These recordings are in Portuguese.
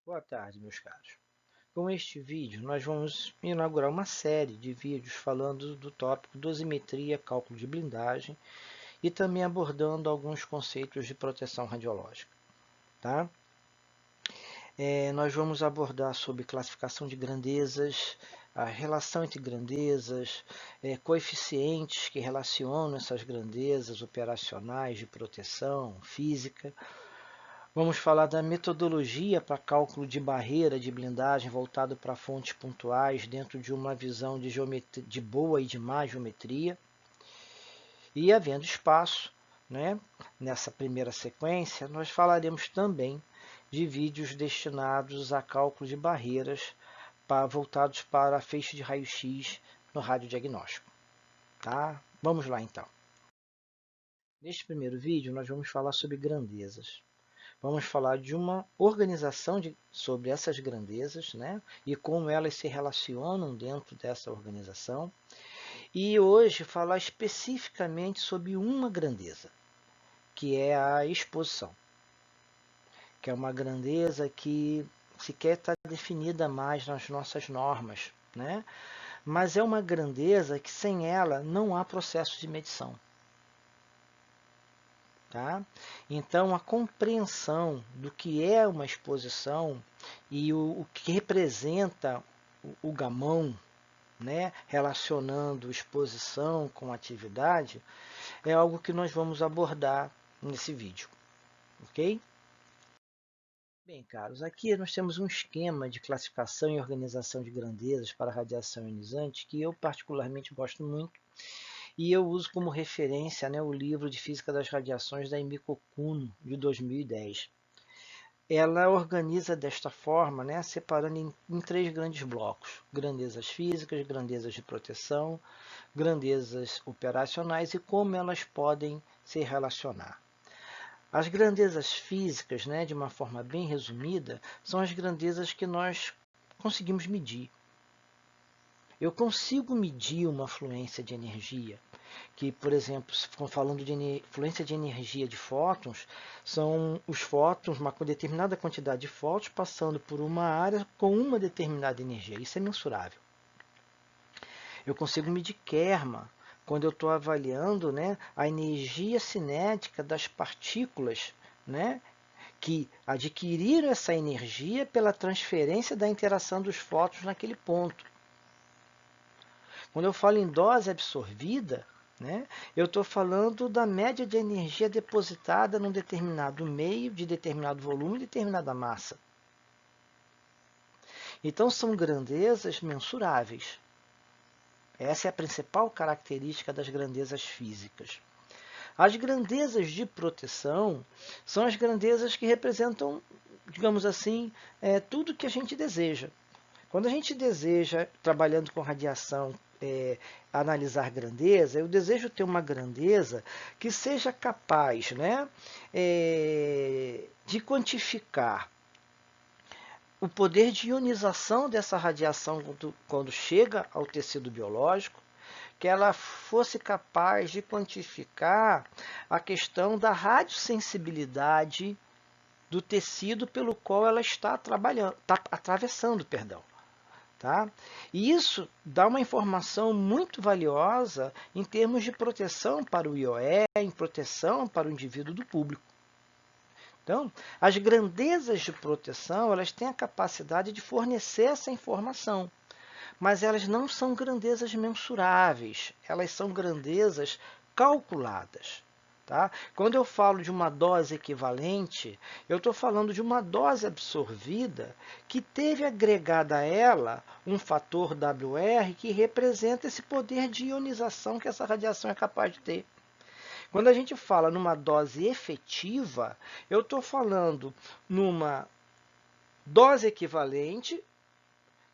Boa tarde, meus caros. Com este vídeo, nós vamos inaugurar uma série de vídeos falando do tópico dosimetria, cálculo de blindagem e também abordando alguns conceitos de proteção radiológica. Tá? Nós vamos abordar sobre classificação de grandezas, a relação entre grandezas, coeficientes que relacionam essas grandezas operacionais de proteção física. Vamos falar da metodologia para cálculo de barreira de blindagem voltado para fontes pontuais dentro de uma visão de boa e de má geometria. E havendo espaço, né, nessa primeira sequência, nós falaremos também de vídeos destinados a cálculo de barreiras voltados para feixe de raio-x no radiodiagnóstico. Tá? Vamos lá então. Neste primeiro vídeo, nós vamos falar sobre grandezas. Vamos falar de uma organização sobre essas grandezas, né? E como elas se relacionam dentro dessa organização. E hoje falar especificamente sobre uma grandeza, que é a exposição, que é uma grandeza que sequer está definida mais nas nossas normas, né? Mas é uma grandeza que sem ela não há processo de medição. Tá? Então, a compreensão do que é uma exposição e o que representa o gamão, né, relacionando exposição com atividade, é algo que nós vamos abordar nesse vídeo. Ok? Bem, caros, aqui nós temos um esquema de classificação e organização de grandezas para radiação ionizante que eu particularmente gosto muito. E eu uso como referência, né, o livro de Física das Radiações da Emiko Kuno, de 2010. Ela organiza desta forma, né, separando em três grandes blocos: grandezas físicas, grandezas de proteção, grandezas operacionais e como elas podem se relacionar. As grandezas físicas, né, de uma forma bem resumida, são as grandezas que nós conseguimos medir. Eu consigo medir uma fluência de energia, que, por exemplo, falando de fluência de energia de fótons, são os fótons, uma determinada quantidade de fótons passando por uma área com uma determinada energia. Isso é mensurável. Eu consigo medir Kerma, quando eu estou avaliando, né, a energia cinética das partículas, né, que adquiriram essa energia pela transferência da interação dos fótons naquele ponto. Quando eu falo em dose absorvida, né, eu estou falando da média de energia depositada num determinado meio, de determinado volume, de determinada massa. Então, são grandezas mensuráveis. Essa é a principal característica das grandezas físicas. As grandezas de proteção são as grandezas que representam, digamos assim, tudo que a gente deseja. Quando a gente deseja, trabalhando com radiação, analisar grandeza, eu desejo ter uma grandeza que seja capaz, né, de quantificar o poder de ionização dessa radiação quando chega ao tecido biológico, que ela fosse capaz de quantificar a questão da radiosensibilidade do tecido pelo qual ela está atravessando, perdão. Tá? E isso dá uma informação muito valiosa em termos de proteção para o IOE, em proteção para o indivíduo do público. Então, as grandezas de proteção, elas têm a capacidade de fornecer essa informação, mas elas não são grandezas mensuráveis, elas são grandezas calculadas. Tá? Quando eu falo de uma dose equivalente, eu estou falando de uma dose absorvida que teve agregada a ela um fator WR que representa esse poder de ionização que essa radiação é capaz de ter. Quando a gente fala numa dose efetiva, eu estou falando numa dose equivalente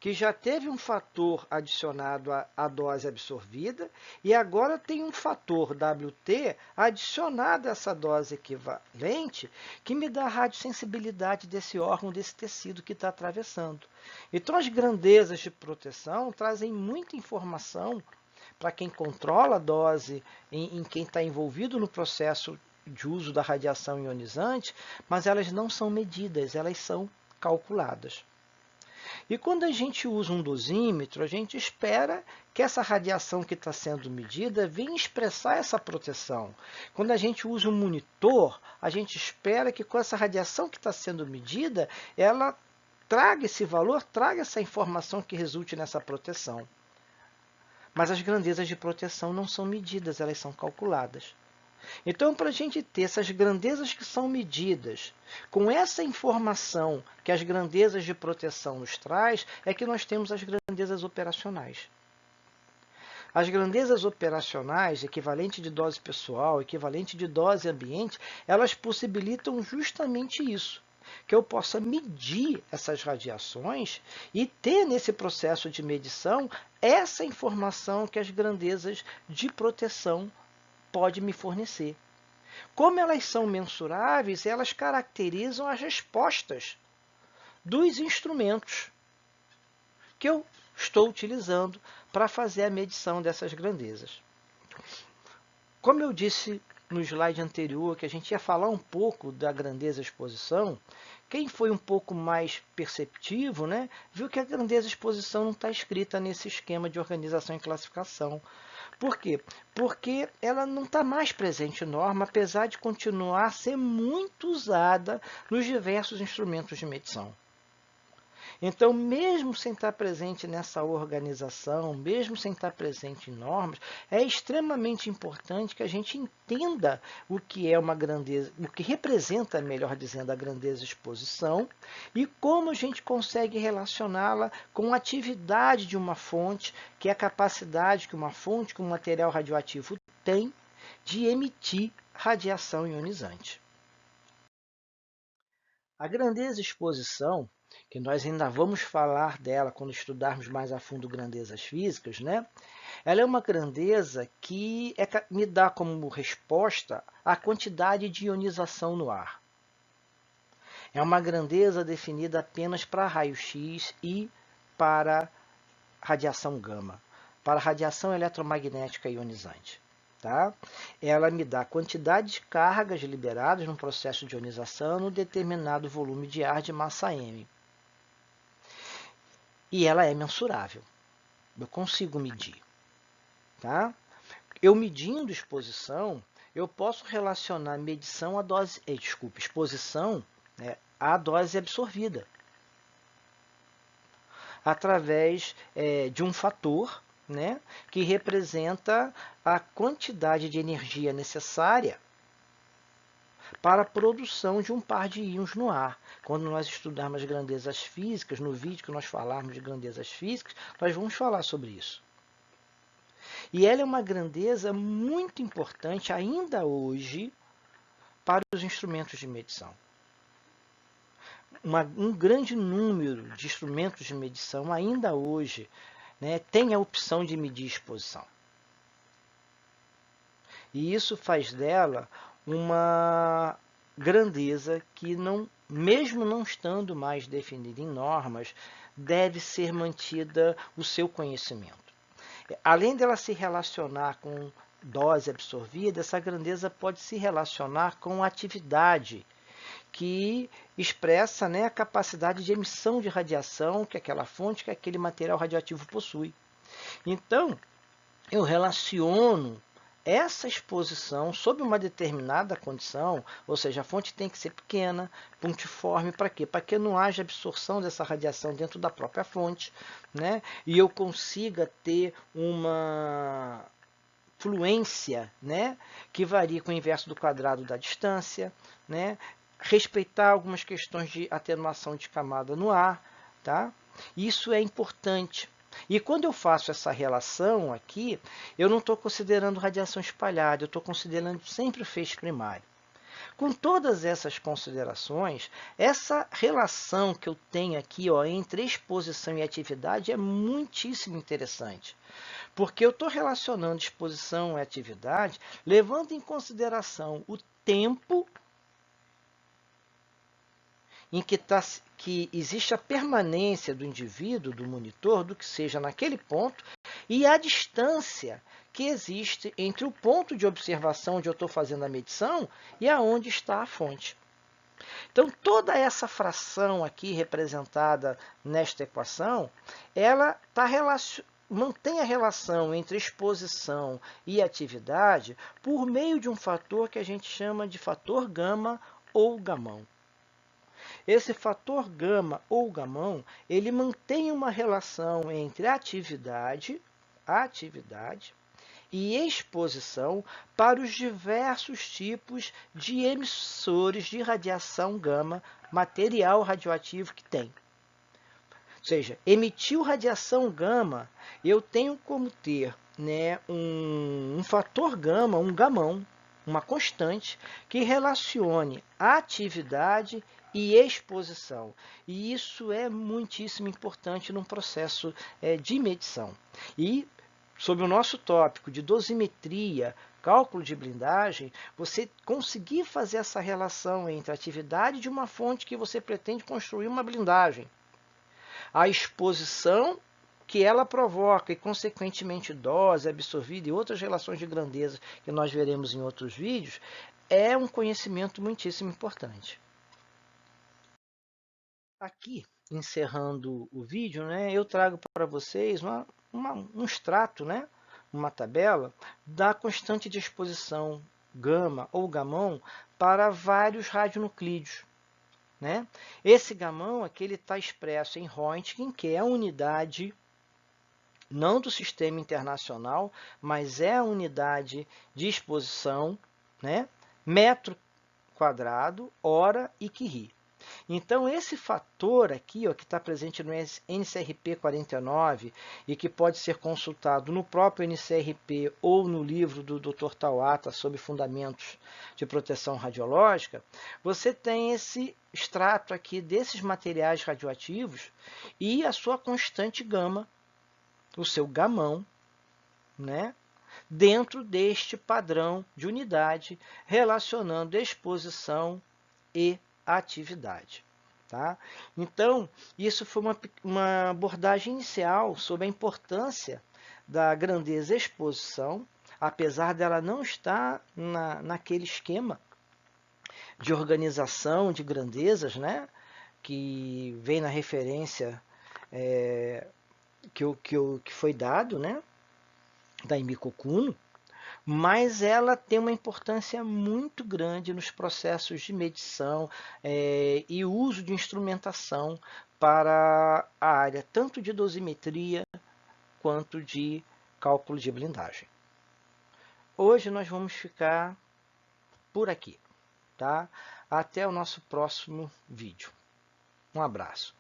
que já teve um fator adicionado à dose absorvida e agora tem um fator WT adicionado a essa dose equivalente que me dá a radiosensibilidade desse órgão, desse tecido que está atravessando. Então, as grandezas de proteção trazem muita informação para quem controla a dose, em quem está envolvido no processo de uso da radiação ionizante, mas elas não são medidas, elas são calculadas. E quando a gente usa um dosímetro, a gente espera que essa radiação que está sendo medida venha expressar essa proteção. Quando a gente usa um monitor, a gente espera que com essa radiação que está sendo medida, ela traga esse valor, traga essa informação que resulte nessa proteção. Mas as grandezas de proteção não são medidas, elas são calculadas. Então, para a gente ter essas grandezas que são medidas, com essa informação que as grandezas de proteção nos traz, é que nós temos as grandezas operacionais. As grandezas operacionais, equivalente de dose pessoal, equivalente de dose ambiente, elas possibilitam justamente isso, que eu possa medir essas radiações e ter nesse processo de medição essa informação que as grandezas de proteção pode me fornecer. Como elas são mensuráveis, elas caracterizam as respostas dos instrumentos que eu estou utilizando para fazer a medição dessas grandezas. Como eu disse no slide anterior, que a gente ia falar um pouco da grandeza exposição, quem foi um pouco mais perceptivo, né, viu que a grandeza exposição não está escrita nesse esquema de organização e classificação. Por quê? Porque ela não está mais presente em norma, apesar de continuar a ser muito usada nos diversos instrumentos de medição. Então, mesmo sem estar presente nessa organização, mesmo sem estar presente em normas, é extremamente importante que a gente entenda o que é uma grandeza, o que representa, melhor dizendo, a grandeza exposição e como a gente consegue relacioná-la com a atividade de uma fonte, que é a capacidade que uma fonte, que um material radioativo tem de emitir radiação ionizante. A grandeza exposição, que nós ainda vamos falar dela quando estudarmos mais a fundo grandezas físicas, né? Ela é uma grandeza que me dá como resposta a quantidade de ionização no ar. É uma grandeza definida apenas para raio-x e para radiação gama, para radiação eletromagnética ionizante. Tá? Ela me dá a quantidade de cargas liberadas no processo de ionização no determinado volume de ar de massa m. E ela é mensurável. Eu consigo medir. Tá? Eu medindo exposição, eu posso relacionar medição à dose, exposição, né, à dose absorvida, através de um fator, né, que representa a quantidade de energia necessária para a produção de um par de íons no ar. Quando nós estudarmos grandezas físicas, no vídeo que nós falarmos de grandezas físicas, nós vamos falar sobre isso. E ela é uma grandeza muito importante ainda hoje para os instrumentos de medição. Um grande número de instrumentos de medição ainda hoje, né, tem a opção de medir exposição. E isso faz dela uma grandeza que, mesmo não estando mais definida em normas, deve ser mantida o seu conhecimento. Além dela se relacionar com dose absorvida, essa grandeza pode se relacionar com atividade, que expressa, né, a capacidade de emissão de radiação que aquela fonte, que aquele material radioativo possui. Então, eu relaciono essa exposição sob uma determinada condição, ou seja, a fonte tem que ser pequena, pontiforme, para quê? Para que não haja absorção dessa radiação dentro da própria fonte, né? E eu consiga ter uma fluência, né, que varia com o inverso do quadrado da distância, né? Respeitar algumas questões de atenuação de camada no ar, tá? Isso é importante. E quando eu faço essa relação aqui, eu não estou considerando radiação espalhada, eu estou considerando sempre o feixe primário. Com todas essas considerações, essa relação que eu tenho aqui, ó, entre exposição e atividade é muitíssimo interessante. Porque eu estou relacionando exposição e atividade, levando em consideração o tempo em que existe a permanência do indivíduo, do monitor, do que seja naquele ponto, e a distância que existe entre o ponto de observação onde eu estou fazendo a medição e aonde está a fonte. Então, toda essa fração aqui representada nesta equação, ela mantém a relação entre exposição e atividade por meio de um fator que a gente chama de fator gama ou gamão. Esse fator gama ou gamão, ele mantém uma relação entre atividade e exposição para os diversos tipos de emissores de radiação gama material radioativo que tem. Ou seja, emitiu radiação gama, eu tenho como ter, né, um fator gama, um gamão, uma constante, que relacione atividade e exposição. E isso é muitíssimo importante num processo de medição. E, sobre o nosso tópico de dosimetria, cálculo de blindagem, você conseguir fazer essa relação entre a atividade de uma fonte que você pretende construir uma blindagem, a exposição que ela provoca e, consequentemente, dose absorvida e outras relações de grandeza que nós veremos em outros vídeos, é um conhecimento muitíssimo importante. Aqui, encerrando o vídeo, né, eu trago para vocês um extrato, né, uma tabela da constante de exposição gama ou gamão para vários radionuclídeos. Né? Esse gamão aqui está expresso em Röntgen, que é a unidade não do sistema internacional, mas é a unidade de exposição, né? Metro quadrado, hora e Curie. Então, esse fator aqui, ó, que está presente no NCRP 49 e que pode ser consultado no próprio NCRP ou no livro do Dr. Tawata sobre fundamentos de proteção radiológica, você tem esse extrato aqui desses materiais radioativos e a sua constante gama, o seu gamão, né? Dentro deste padrão de unidade relacionando exposição e atividade. Tá? Então, isso foi uma abordagem inicial sobre a importância da grandeza exposição, apesar dela não estar naquele esquema de organização de grandezas, né, que vem na referência que foi dado, né, da Emiko Kuno, mas ela tem uma importância muito grande nos processos de medição e uso de instrumentação para a área tanto de dosimetria quanto de cálculo de blindagem. Hoje nós vamos ficar por aqui, tá? Até o nosso próximo vídeo. Um abraço.